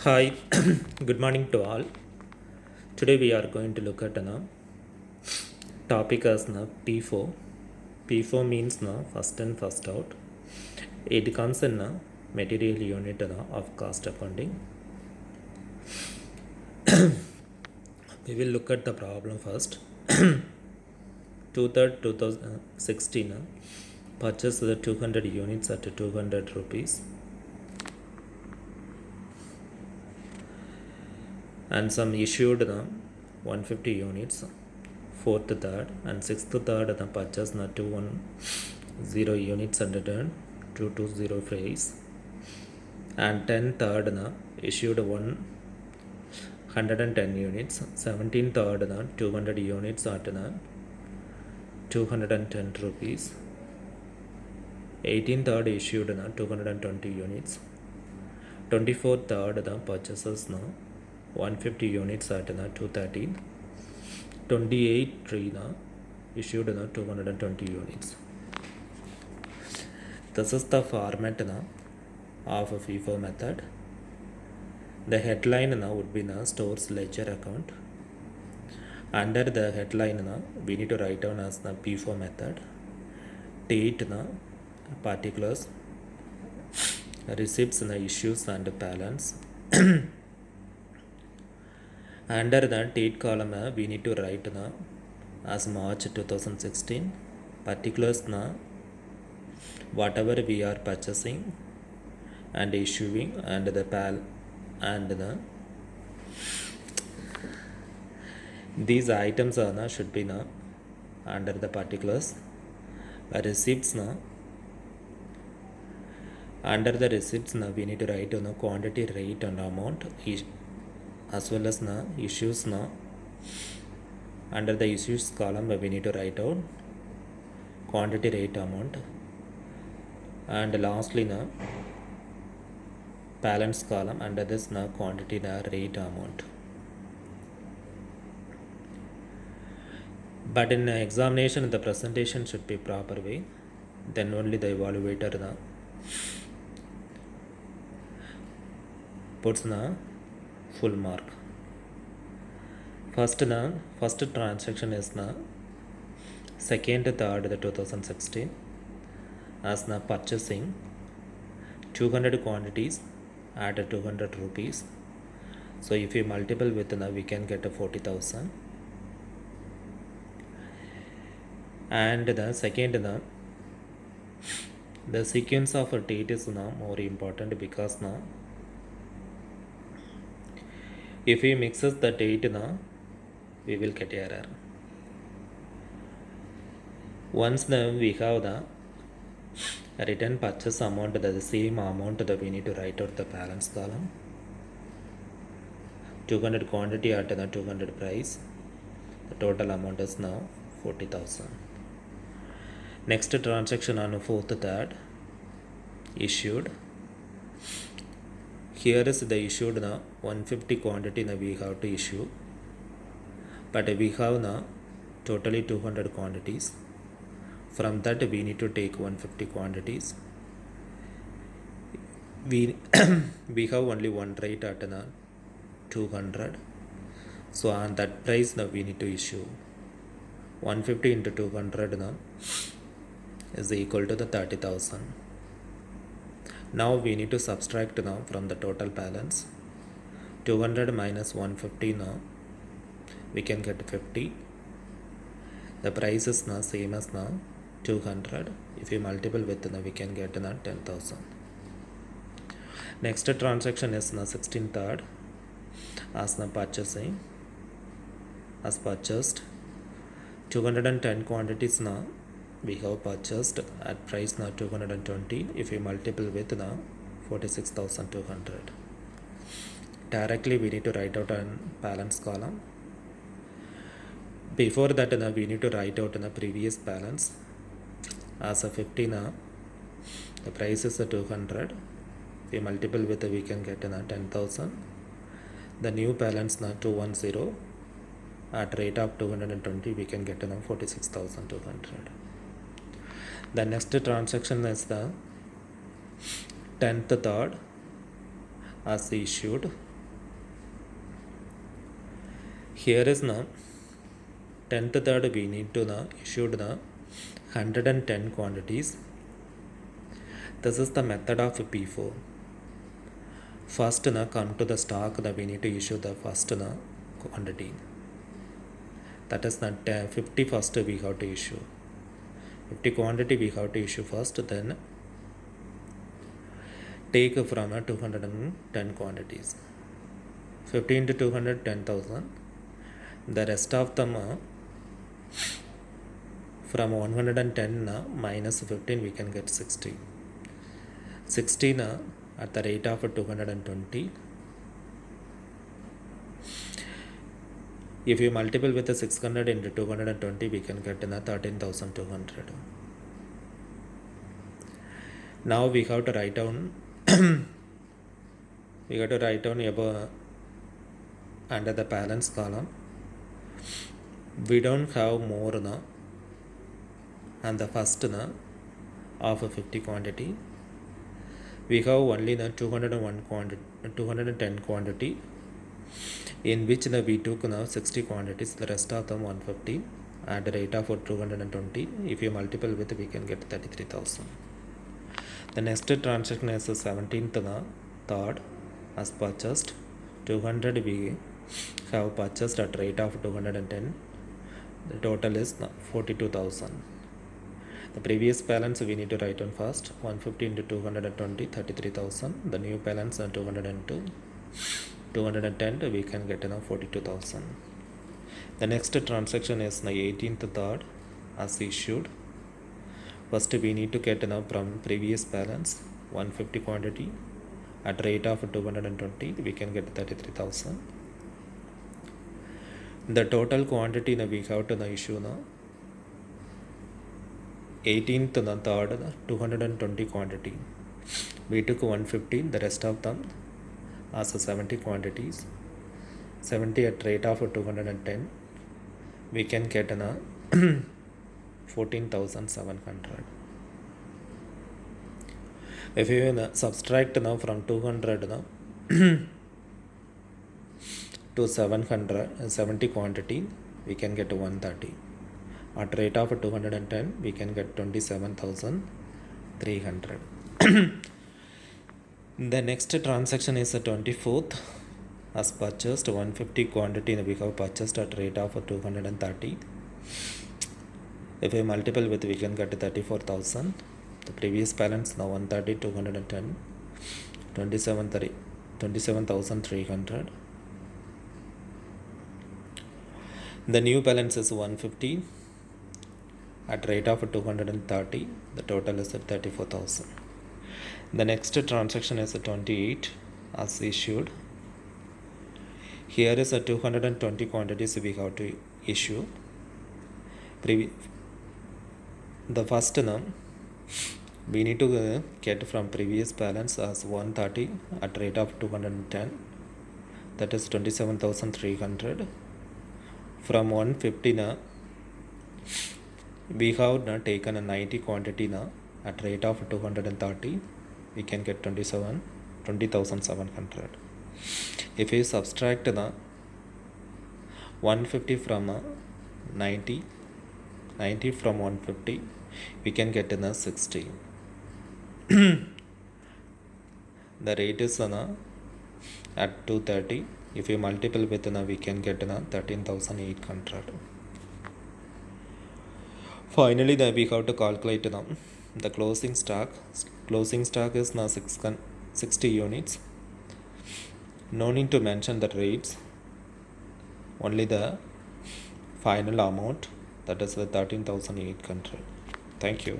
Hi, good morning to all. Today we are going to look at a topic as P4. P4 means first in, first out. It comes in material unit of cost accounting. We will look at the problem first. 2/3 2016 purchase the 200 units at 200 rupees and some issued 150 units. Fourth third and sixth third the purchase 210 units under 220 phase and 10 third issued 110 units. 17 third 200 units at 210 rupees. 18 third issued 220 units. 24 third the purchases 150 units at 230. 28 3 issued 220 units. This is the format of a FIFO method. The headline would be store's ledger account. Under the headline we need to write down as the P4 method. Date particulars, receipts issues and balance. Under the date column we need to write as March 2016. Particulars whatever we are purchasing and issuing and the these items should be under the particulars. Receipts under the receipts we need to write quantity, rate and amount as well as issues under the issues column we need to write out quantity, rate, amount, and lastly balance column under this quantity, rate, amount. But in examination the presentation should be proper way, then only the evaluator puts full mark. First transaction is second third 2016 as purchasing 200 quantities at 200 rupees. So if you multiple with we can get 40,000. And the second the sequence of a date is more important because if we mixes the date we will get error. Once we have the return purchase amount, the same amount that we need to write out the balance column. 200 quantity at the 200 price, the total amount is now 40,000. Next transaction on 4th third issued. Here is the issued 150 quantity we have to issue, but we have totally 200 quantities. From that we need to take 150 quantities. We we have only one rate at 200, so on that price now we need to issue 150 into 200 is equal to the 30,000. Now we need to subtract from the total balance 200 minus 150 we can get 50. The price is same as 200. If you multiple with we can get 10,000. Next transaction is 16th third as purchasing, as purchased 210 quantities we have purchased at price 220. If you multiple with 46,200. Directly we need to write out an balance column. Before that we need to write out the previous balance as a 50 the price is 200. If we multiple with we can get 10,000. The new balance 210 at rate of 220 we can get 46,200. The next transaction is the 10th third as issued. here is now 10th third we need to now issued the 110 quantities. This is the method of P4. First na come to the stock that we need to issue the first na quantity. That is not 50 first we have to issue. 50 quantity we have to issue first, then take from 210 quantities. 50 into 200, 10,000. The rest of them from 110 minus 15 we can get 60. 60 at the rate of 220. If you multiple with the 600 into 220, we can get 13,200. Now we have to write down above under the balance column. We don't have more now and the first of 50 quantity. We have only the 210 quantity, in which we took now 60 quantities, the rest of them 150 at the rate of 220. If you multiple with, we can get 33,000. The next transaction is the 17th third as purchased. 200 we have purchased at rate of 210. The total is 42,000. The previous balance we need to write on first. 150 into 220, 33,000. The new balance 202. 210 we can get 42,000. The next transaction is the 18th third as issued. First we need to get from previous balance 150 quantity at rate of 220 we can get 33,000. The total quantity we have to issue now 18th third 220 quantity. We took 150, the rest of them as 70 quantities. 70 at rate of 210 we can get 14,700. If you subtract now from 200 to 70 quantity, we can get 130. At rate of 210 we can get 27,300. The next transaction is the 24th as purchased. 150 quantity we have purchased at rate of 230. If we multiple with, we can get 34,000. The previous balance now 130, 210, 27,300. The new balance is 150 at rate of 230. The total is at 34,000. The next transaction is 28 as issued. Here is 220 quantities we have to issue. The first we need to get from previous balance as 130 at rate of 210. That is 27,300. From 150 we have taken a 90 quantity at rate of 230. We can get 20,700. If we subtract 150 from 90 from 150, we can get 60. The rate is at 230. If we multiple with we can get 13,800. Finally, we have to calculate the closing stock. Closing stock is now 60 units. No need to mention the rates, only the final amount, that is the 13,800. Thank you.